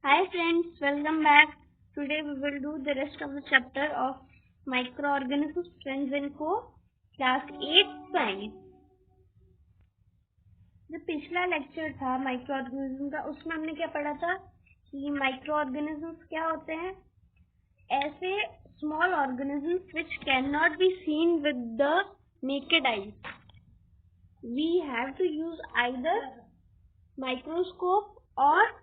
Hi friends, welcome back. Today we will do the rest of the chapter of microorganisms, friends and co, class 8 science. जो पिछला lecture था microorganism का, उसमें हमने क्या पढ़ा था कि माइक्रोऑर्गेनिजम्स क्या होते हैं? ऐसे small organisms which can not be seen with the naked eye. We have to use either microscope और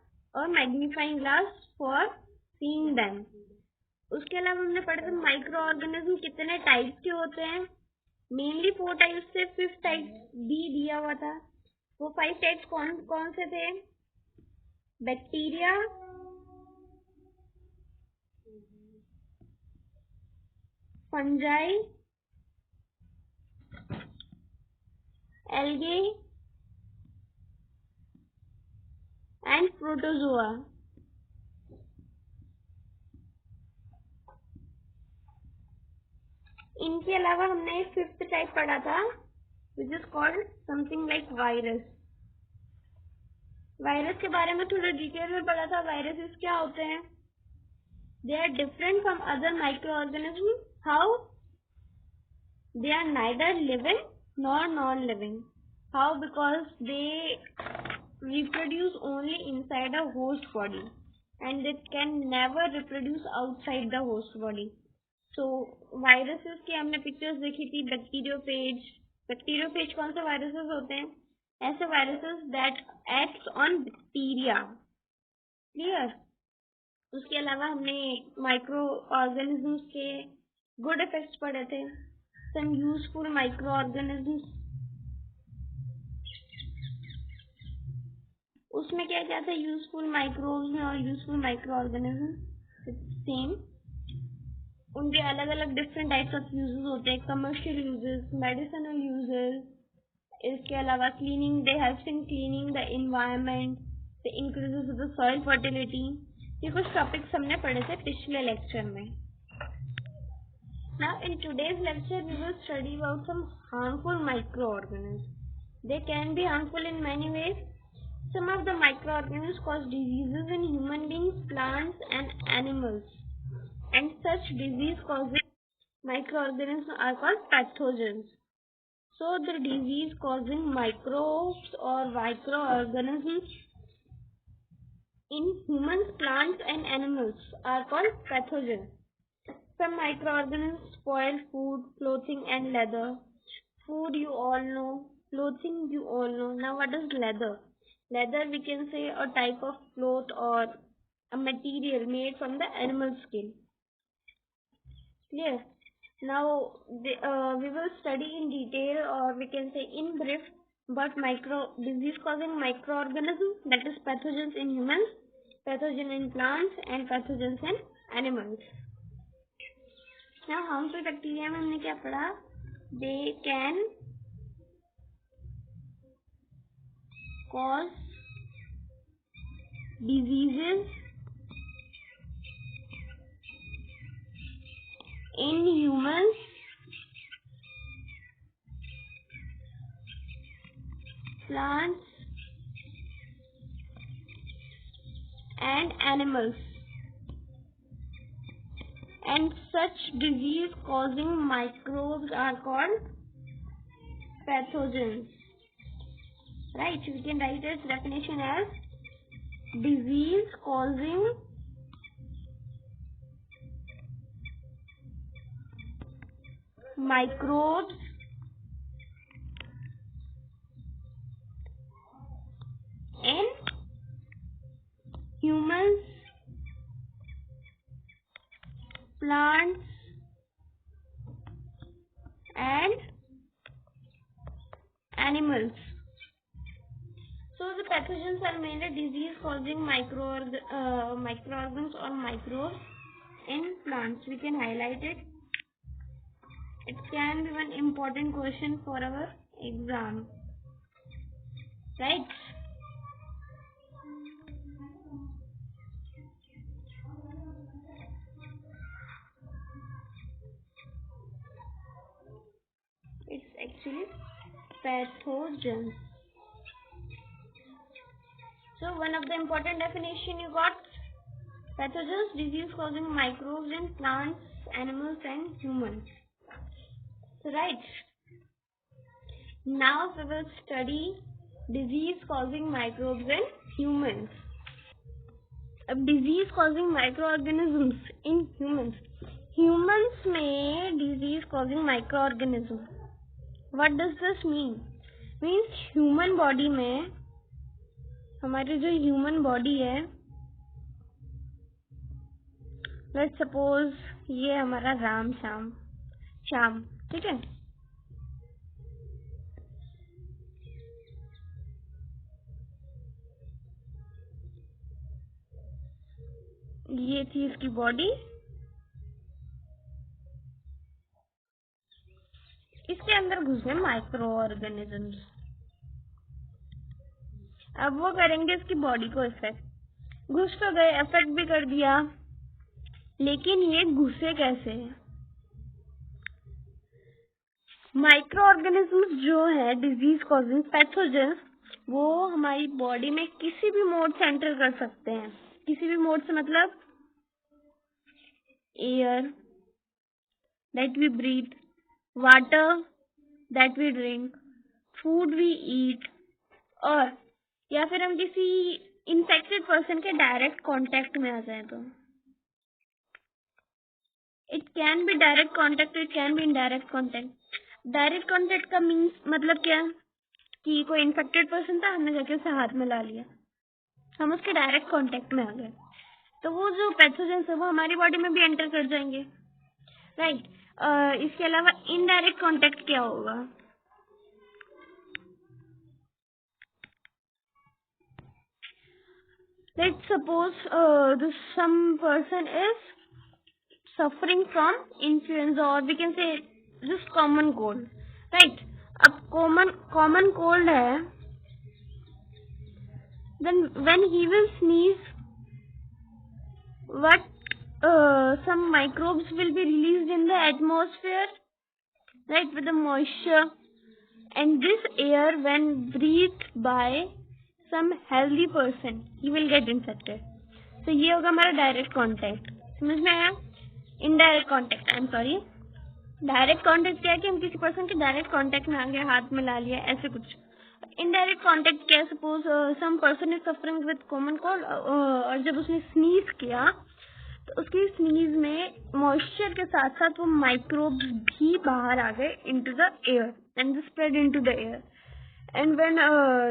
magnifying glass for seeing them. उसके अलावा हमने पढ़ा था माइक्रो ऑर्गेनिज्म कितने टाइप के होते हैं. मेनली 4 टाइप्स से 5th टाइप भी दिया हुआ था. वो 5 टाइप्स कौन कौन से थे? Bacteria, fungi, algae and protozoa. इनके अलावा हमने 5th टाइप पढ़ा था which is called something like virus. Virus के बारे में थोड़ा डिटेल में पढ़ा था. वायरसेस क्या होते हैं? They are different from other microorganism. How? They are neither living nor non-living. How? Because they reproduce only inside a host body and they can never reproduce outside the host body. So viruses की हमने pictures देखी थी. Bacteriophage कौन से viruses होते हैं? ऐसे viruses that acts on bacteria. Clear? उसके अलावा हमने माइक्रो ऑर्गेनिजम्स के गुड इफेक्ट्स पढ़े थे. Some useful microorganisms. उसमें क्या क्या था यूजफुल माइक्रोब्स में और यूजफुल माइक्रो ऑर्गेनिज्म सेम. उनके अलग अलग डिफरेंट टाइप्स ऑफ यूजेस होते हैं. Commercial uses, medicinal uses. इसके अलावा cleaning, they help in cleaning the environment, they increases the soil fertility. ये कुछ टॉपिक्स हमने पढ़े थे पिछले लेक्चर में. Now in today's lecture we will study about some harmful microorganisms. They can be harmful in many ways. Some of the microorganisms cause diseases in human beings, plants and animals. And such disease causing microorganisms are called pathogens. So the disease causing microbes or microorganisms in humans, plants and animals are called pathogens. Some microorganisms spoil food, clothing and leather. Food you all know, clothing you all know. Now what is leather? Leather we can say a type of cloth or a material made from the animal skin. Clear? Now we will study in detail or we can say in brief about disease causing microorganisms, that is pathogens in humans, pathogen in plants and pathogens in animals. Now harmful bacteria में हमने क्या पढ़ा? They can cause diseases in humans, plants and animals. And such disease causing microbes are called pathogens. Right? We can write its definition as disease causing microbes in humans, plants and animals. So the pathogens are mainly disease causing microorganisms or microbes in plants. We can highlight it. It can be one important question for our exam. Right? It's actually pathogens. So one of the important definition you got, Pathogens, disease causing microbes in plants, animals and humans. So right, now we will study disease causing microbes in humans. अब disease causing microorganisms in humans. Humans में disease causing microorganism. What does this mean? Means human body में, हमारी जो human body है, let's suppose ये हमारा राम श्याम, ठीक है। ये थी इसकी बॉडी, इसके अंदर घुस गए माइक्रो ऑर्गेनिजम्स। अब वो करेंगे इसकी बॉडी को इफेक्ट। घुस तो गए, इफेक्ट भी कर दिया, लेकिन ये घुसे कैसे? माइक्रो ऑर्गेनिजम्स जो है डिजीज कॉजिंग पैथोजेंस, वो हमारी बॉडी में किसी भी मोड से एंटर कर सकते हैं। किसी भी मोड से मतलब air that we breathe, water that we drink, food we eat, और या फिर हम किसी इन्फेक्टेड पर्सन के डायरेक्ट कांटेक्ट में आ जाए तो। It can be direct contact, it can be indirect contact. Direct contact का मीन्स मतलब क्या, कि कोई इन्फेक्टेड पर्सन था, हमने जाके उसे हाथ में ला लिया, हम उसके डायरेक्ट कांटेक्ट में आ गए, तो वो जो पैथोजेंस है वो हमारी बॉडी में भी एंटर कर जाएंगे, राइट। इसके अलावा इनडायरेक्ट कांटेक्ट क्या होगा? Let's suppose some person is suffering from influenza, or we can say just common cold, right? अब common cold है, then when he will sneeze, what some microbes will be released in the atmosphere, right, with the moisture, and this air when breathed by some healthy person, he will get infected. तो ये होगा हमारा direct contact. समझ में आया? Indirect contact, I am sorry, direct contact क्या है कि हम किसी पर्सन के डायरेक्ट कांटेक्ट में आ गए, हाथ में ला लिया, ऐसे कुछ। इनडायरेक्ट कांटेक्ट क्या है? Suppose some person is suffering with common cold, और जब उसने स्नीज किया तो उसकी स्नीज में मॉइस्चर के साथ साथ वो माइक्रोब्स भी बाहर आ गए into the air and spread into the air. And when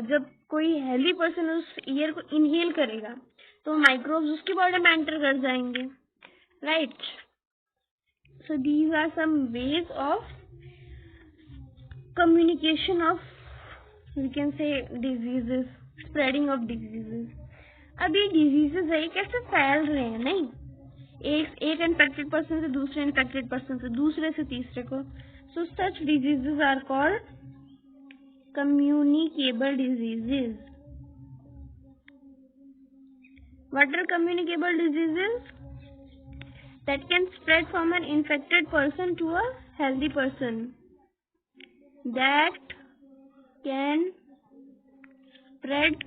जब कोई हेल्दी पर्सन उस एयर को इनहेल करेगा तो माइक्रोब्स उसकी बॉडी में एंटर कर जाएंगे, right. So these are some ways of communication of, we can say, diseases, spreading of diseases. अब ये डिजीजेस है, कैसे फैल रहे हैं? नहीं, एक इन्फेक्टेड पर्सन से दूसरे इन्फेक्टेड पर्सन से, दूसरे से तीसरे को। So such diseases are called communicable diseases. What are communicable diseases? That can spread from an infected person to a healthy person. That can spread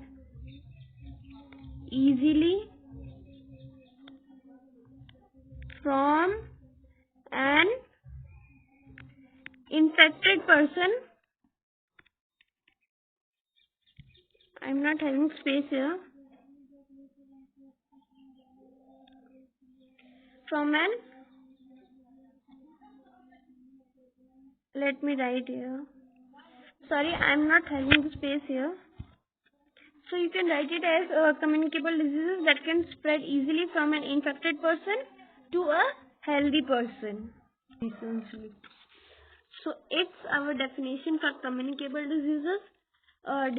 easily from an infected person. I'm not having space here. From an, let me write here. Sorry, I'm not having the space here. So you can write it as communicable diseases that can spread easily from an infected person to a healthy person. Essentially. So it's our definition for communicable diseases.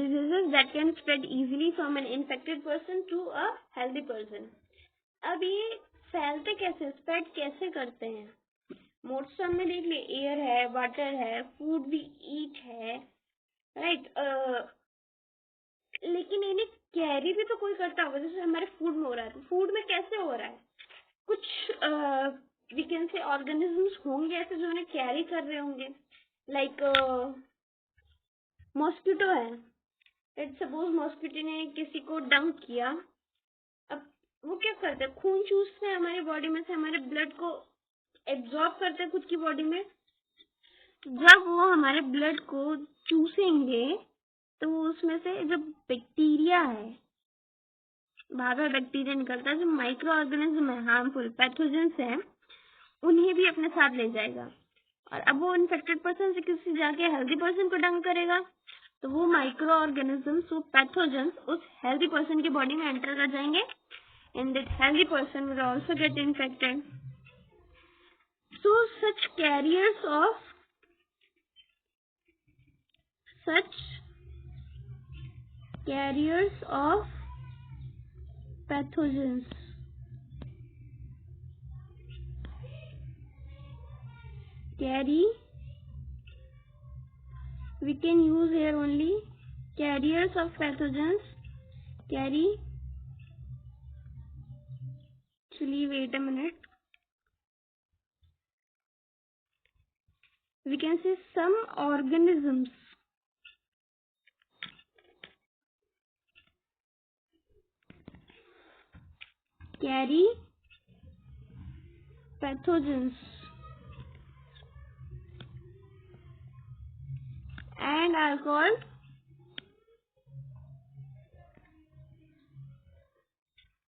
Diseases that can spread easily from an infected person to a healthy person. अब ये फैलते कैसे, spread कैसे करते हैं? Modes में देख लिए, एयर है, वाटर है, फूड भी ईट है, राइट। लेकिन इन्हें कैरी भी तो कोई करता होगा, जैसे हमारे फूड में हो रहा है, तो फूड में कैसे हो रहा है? कुछ वी कैन से ऑर्गेनिजम्स होंगे ऐसे जो उन्हें कैरी कर रहे होंगे, लाइक मॉस्किटो है। लेट्स सपोज मॉस्किटो ने किसी को डंक किया, अब वो क्या करते हैं, खून चूसते हैं हमारी बॉडी में से, हमारे ब्लड को एब्जॉर्ब करते हैं खुद की बॉडी में। जब वो हमारे ब्लड को चूसेंगे तो उसमें से जो बैक्टीरिया है, बाहर बैक्टीरिया निकलता है, जो माइक्रो ऑर्गेनिज्म है, हार्मफुल पैथोजेंस है, उन्हें भी अपने साथ ले जाएगा। और अब वो इन्फेक्टेड पर्सन से किसी जाके हेल्दी पर्सन को डंक करेगा, तो वो माइक्रो ऑर्गेनिजम्स, वो पैथोजेंस उस हेल्दी पर्सन की बॉडी में एंटर कर जाएंगे, and that healthy person will also get infected. So such carriers of pathogens carry, we can use here only carriers of pathogens carry, actually wait a minute, we can say some organisms carry pathogens and are called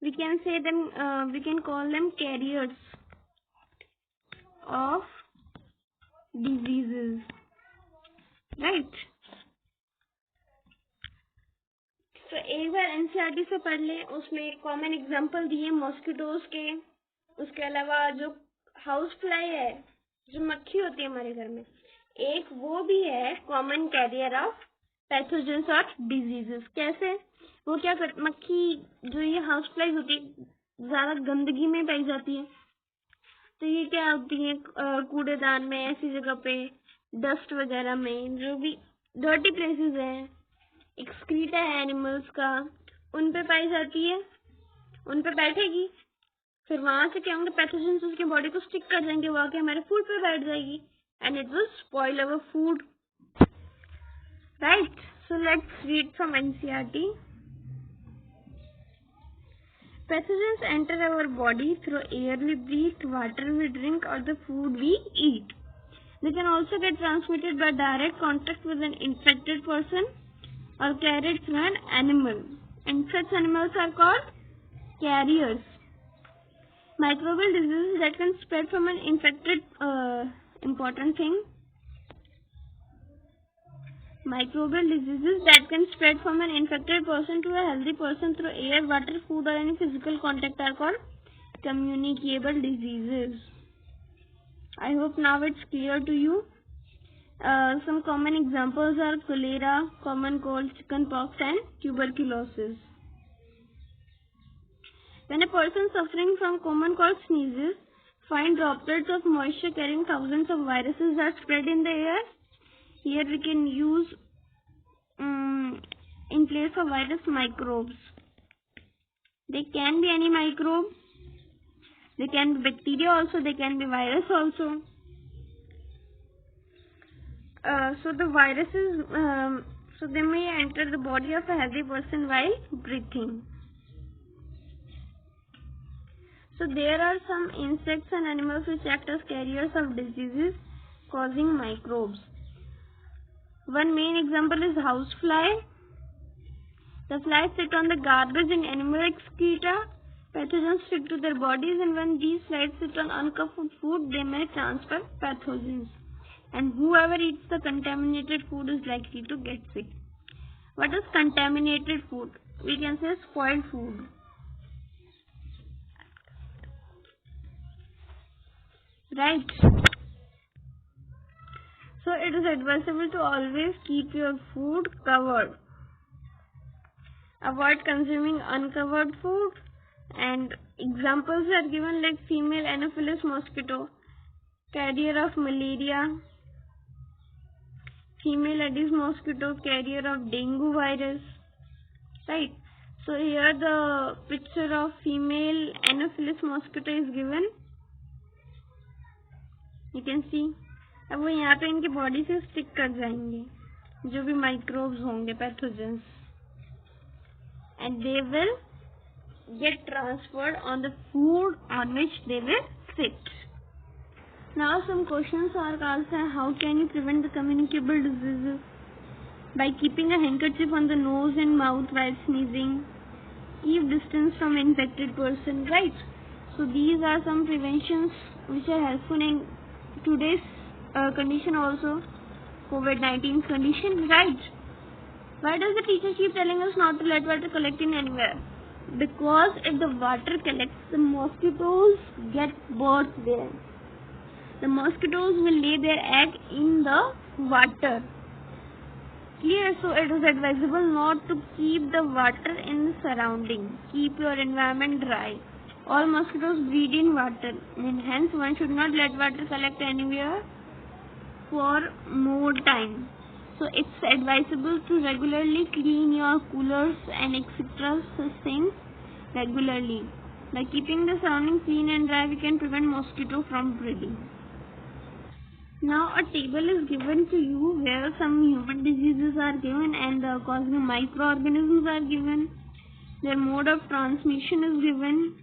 we can call them carriers of diseases, right? तो एक बार NCERT से पढ़ ले, उसमें common example दिए mosquitoes के। उसके अलावा जो हाउस फ्लाई है, जो मक्खी होती है हमारे घर में, एक वो भी है कॉमन कैरियर ऑफ पैथोजेंस और डिजीजेस। कैसे? वो क्या करती, मक्खी जो ये हाउस फ्लाई होती है ज्यादा गंदगी में पाई जाती है, तो ये क्या होती है कूड़ेदान में, ऐसी जगह पे, डस्ट वगैरह में, जो भी डर्टी प्लेसेस है, एक्सक्रीटा है एनिमल्स का, उन पे पाई जाती है, उन पे बैठेगी, फिर वहां से क्या होंगे, पैथोजेंस उसकी बॉडी को स्टिक कर जाएंगे, वो आके हमारे फूड पे बैठ जाएगी, and it will spoil our food, right? So let's read from NCERT. Pathogens enter our body through air we breathe, water we drink, or the food we eat. They can also get transmitted by direct contact with an infected person or carried through an animal. And such animals are called carriers. Microbial diseases that can spread from an infected, important thing. Microbial diseases that can spread from an infected person to a healthy person through air, water, food, or any physical contact are called communicable diseases. I hope now it's clear to you. Some common examples are cholera, common cold, chickenpox, and tuberculosis. When a person suffering from common cold sneezes, find droplets of moisture carrying thousands of viruses that spread in the air. Here we can use in place of virus, microbes. They can be any microbe. They can be bacteria also. They can be virus also. So the viruses, so they may enter the body of a healthy person while breathing. So there are some insects and animals which act as carriers of diseases causing microbes. One main example is housefly. The flies sit on the garbage and animal excreta. Pathogens stick to their bodies, and when these flies sit on uncooked food, they may transfer pathogens. And whoever eats the contaminated food is likely to get sick. What is contaminated food? We can say spoiled food. Right? So it is advisable to always keep your food covered. Avoid consuming uncovered food, and examples are given like female Anopheles mosquito, carrier of malaria, female Aedes mosquito, carrier of dengue virus, right? So here the picture of female Anopheles mosquito is given. You can see. अब वो यहाँ पे इनकी body से stick कर जाएंगे जो भी माइक्रोब्स होंगे, pathogens, and they will get transferred on the food on which they will sit. Now some questions are asked: how can you prevent the communicable diseases? By keeping a handkerchief on the nose and mouth while sneezing. Keep distance from infected person, right? So these are some preventions which are helpful in today's condition also, COVID-19 condition, right? Why does the teacher keep telling us not to let water collect in anywhere? Because if the water collects, the mosquitoes get birth there. The mosquitoes will lay their egg in the water. Clear? So it is advisable not to keep the water in the surrounding. Keep your environment dry. All mosquitoes breed in water, and hence one should not let water collect anywhere for more time. So it's advisable to regularly clean your coolers and etc. such things regularly. By keeping the surrounding clean and dry, we can prevent mosquito from breeding. Now a table is given to you where some human diseases are given and the causing microorganisms are given. Their mode of transmission is given.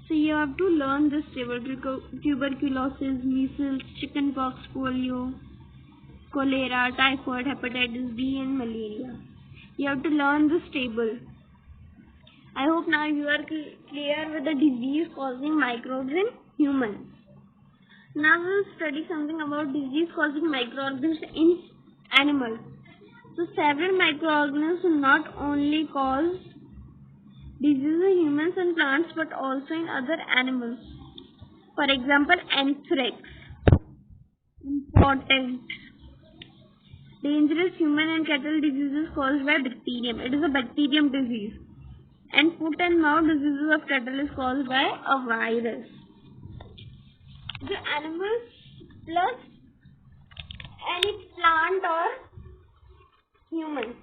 So you have to learn this table: tuberculosis, measles, chickenpox, polio, cholera, typhoid, hepatitis B and malaria. You have to learn this table. I hope now you are clear with the disease causing microbes in humans. Now we will study something about disease causing microorganisms in animals. So several microorganisms not only cause diseases in humans and plants but also in other animals. For example, anthrax, important, dangerous human and cattle diseases caused by bacterium. It is a bacterium disease. And foot and mouth diseases of cattle is caused by a virus. The animals plus any plant और humans,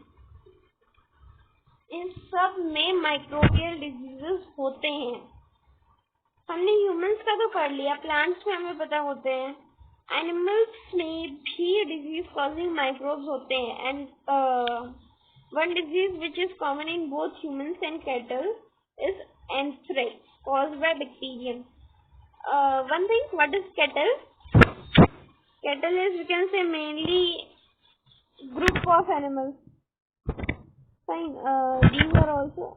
इन सब में microbial diseases होते हैं. हमने humans का तो कर लिया, प्लांट्स में हमें पता होते हैं. एनिमल्स में भी डिजीज कॉजिंग माइक्रोब्स होते हैं. And one disease which is common in both humans and cattle is anthrax caused by bacterium. One thing, what is cattle? Cattle is, we can say, mainly group of animals. Fine. These are also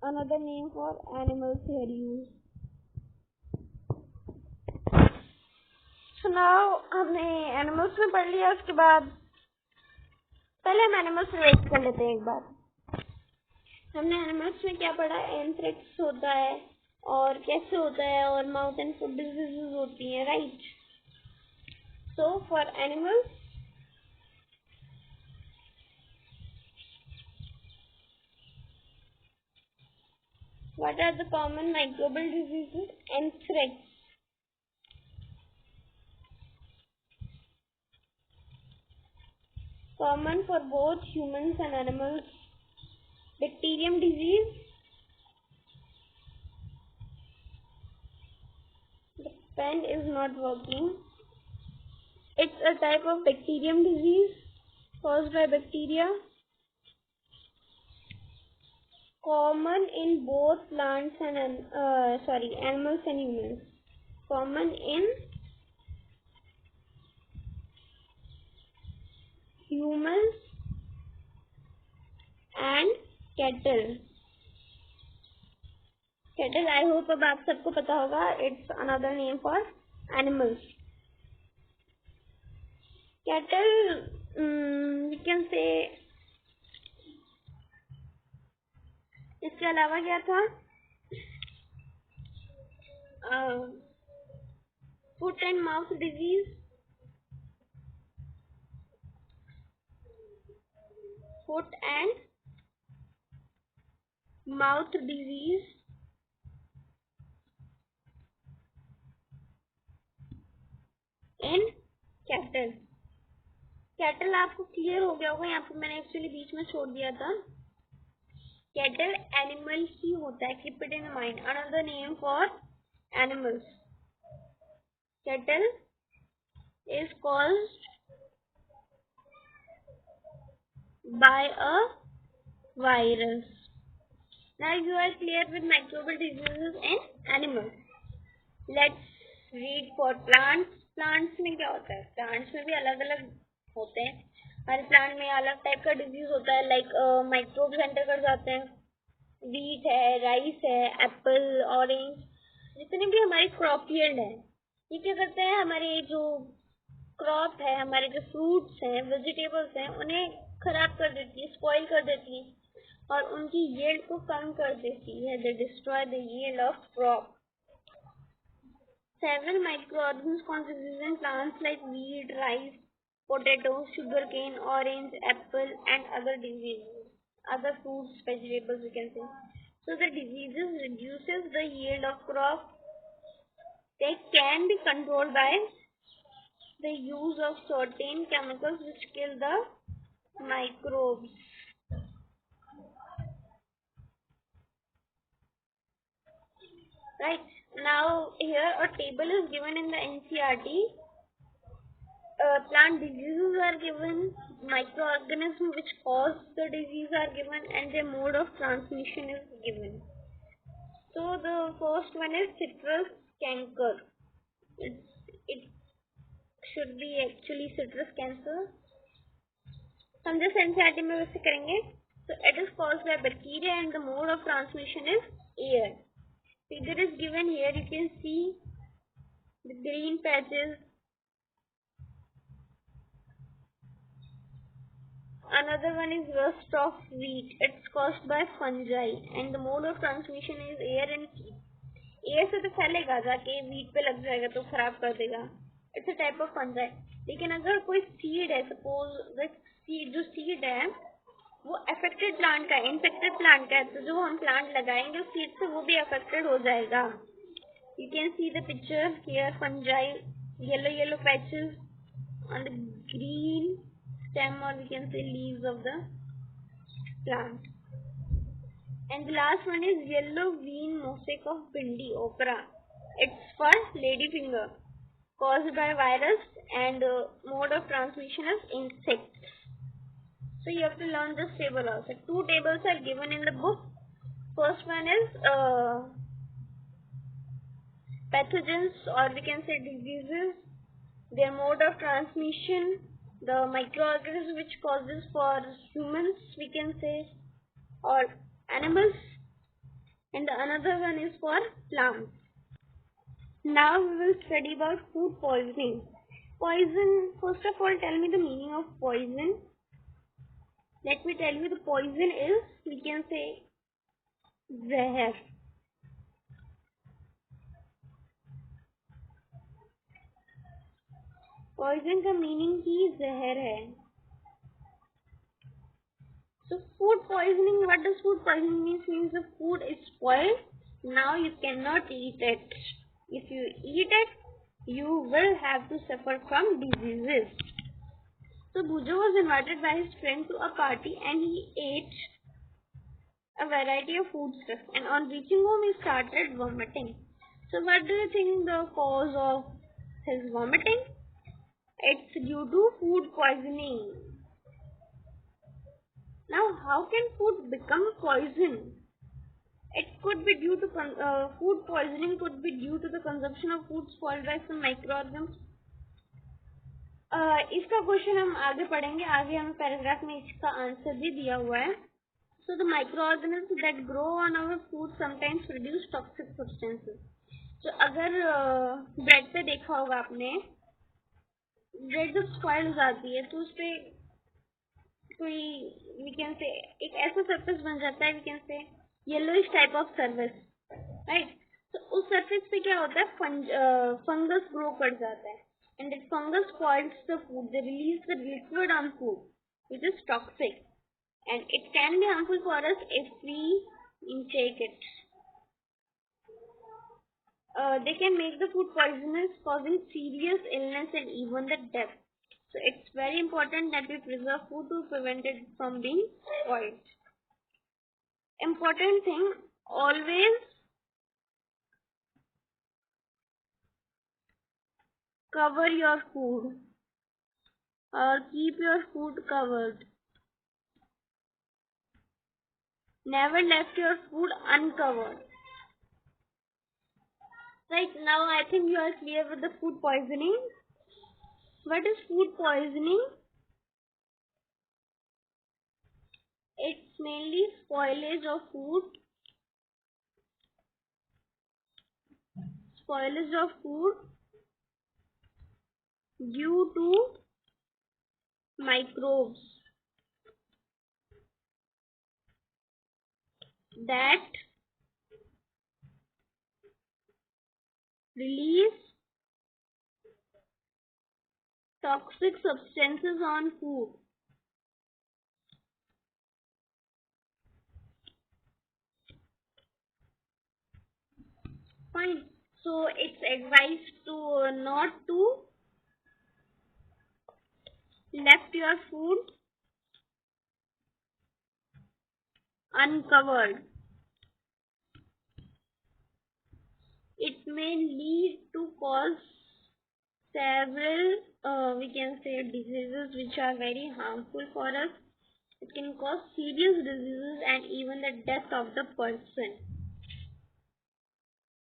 another name for animals here used. So now हमने animals में पढ़ लिया. उसके बाद पहले हम animals relate कर लेते हैं एक बार. हमने एनिमल्स में क्या पढ़ा? एंथ्रेक्स होता है और कैसे होता है, और माउथ एंड फुट डिजीजेस होती हैं, right? So for animals, what are the common microbial diseases? Anthrax, common for both humans and animals. Bacterium disease, the pen is not working. It's a type of bacterium disease caused by bacteria, common in both plants and animals and humans. Common in humans and cattle. Cattle, I hope अब आप सबको पता होगा. It's another name for animals. Cattle, we can say, इसके अलावा क्या था? Foot and mouth disease, foot and mouth disease, in cattle. Cattle आपको क्लियर हो गया होगा. यहाँ पे मैंने एक्चुअली बीच में छोड़ दिया था. कैटल एनिमल ही होता है. Keep it in mind. Another name for animals. Cattle is caused by a virus. Now you are clear with microbial diseases in animals. Let's read for plants. Plants में क्या होता है? प्लांट्स में भी अलग अलग होते हैं. हर प्लांट में अलग टाइप का डिजीज होता है. लाइक माइक्रोब्स एंटर कर जाते हैं. वीट है, राइस है, एप्पल, ऑरेंज, जितने भी हमारी क्रॉप यील्ड है, ये क्या करते हैं? हमारे जो क्रॉप है, हमारे जो फ्रूट्स हैं, वेजिटेबल्स हैं, उन्हें खराब कर देती है, स्पॉइल कर देती है और उनकी यील्ड को कम कर देती है. दे destroy the yield of crop. Several microorganisms contribute in plants like wheat, rice, potato, sugarcane, orange, apple, and other diseases, other fruits, vegetables, we can say. So the diseases reduces the yield of crop. They can be controlled by the use of certain chemicals which kill the microbes. Right. Now here a table is given in the NCERT. Plant diseases are given, microorganisms which cause the disease are given, and their mode of transmission is given. So the first one is citrus canker. It should be actually citrus cancer. हम जैसे NCERT में वैसे करेंगे. So it is caused by bacteria and the mode of transmission is air. Figure is given here. You can see the green patches. Another one is rust of wheat. It's caused by fungi and the mode of transmission is air and heat. Air से तो फैलेगा, जाके wheat पे लग जाएगा तो खराब कर देगा. It's a type of fungi. लेकिन अगर कोई सीड है, सपोज जो सीड है वो अफेक्टेड प्लांट का है, इन्फेक्टेड प्लांट का है, तो जो हम प्लांट लगाएंगे उस सीड से वो भी अफेक्टेड हो जाएगा. You can see the picture here. Fungi, yellow patches on the green stem, or we can say leaves of the plant. And the last one is yellow green mosaic of bindi okra. It's for ladyfinger, caused by virus, and mode of transmission is insects. So you have to learn this table also. Two tables are given in the book. First one is pathogens, or we can say diseases, their mode of transmission, the microorganisms which causes for humans, we can say, or animals, and the another one is for plants. Now we will study about food poisoning. Poison, first of all, tell me the meaning of poison. Let me tell you, the poison is, we can say, zehar. Poison का meaning ही जहर है. So food poisoning, what does food poisoning mean? Means the food is spoiled, now you cannot eat it. If you eat it, you will have to suffer from diseases. So Bhujo was invited by his friend to a party and he ate a variety of foodstuff, and on reaching home he started vomiting. So what do you think the cause of his vomiting? It's due to food poisoning. Now, how can food become poison? It could be due to food poisoning could be due to the consumption of food spoiled by some microorganisms. इसका question हम आगे पढ़ेंगे. आगे हमें paragraph में इसका answer भी दिया हुआ है. So the microorganisms that grow on our food sometimes produce toxic substances. So अगर ब्रेड पे देखा होगा आपने, ब्रेड जब स्पॉइल हो जाती है तो उसपे कोई, वी कैन से, एक ऐसा सरफेस बन जाता है, we can say yellowish type of surface, right. तो उस सरफेस पे क्या होता है? फंगस ग्रो कर जाता है, and that fungus spoils the food. They release the liquid on food which is toxic, and it can be harmful for us if we intake it. They can make the food poisonous, causing serious illness and even the death. So it's very important that we preserve food to prevent it from being spoiled. Important thing, always cover your food or keep your food covered. never left your food uncovered. Right now, I think you are clear with the food poisoning. What is food poisoning? It's mainly spoilage of food. Spoilage of food due to microbes that release toxic substances on food. Fine. So it's advised to not to left your food uncovered. It may lead to cause several we can say diseases which are very harmful for us. It can cause serious diseases and even the death of the person.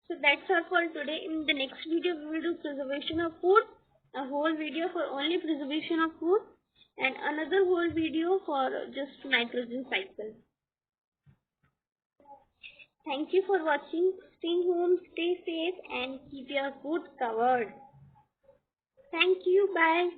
So that's all for today. In the next video we will do preservation of food, a whole video for only preservation of food, and another whole video for just nitrogen cycle. Thank you for watching. Stay home, stay safe, and keep your food covered. Thank you. Bye.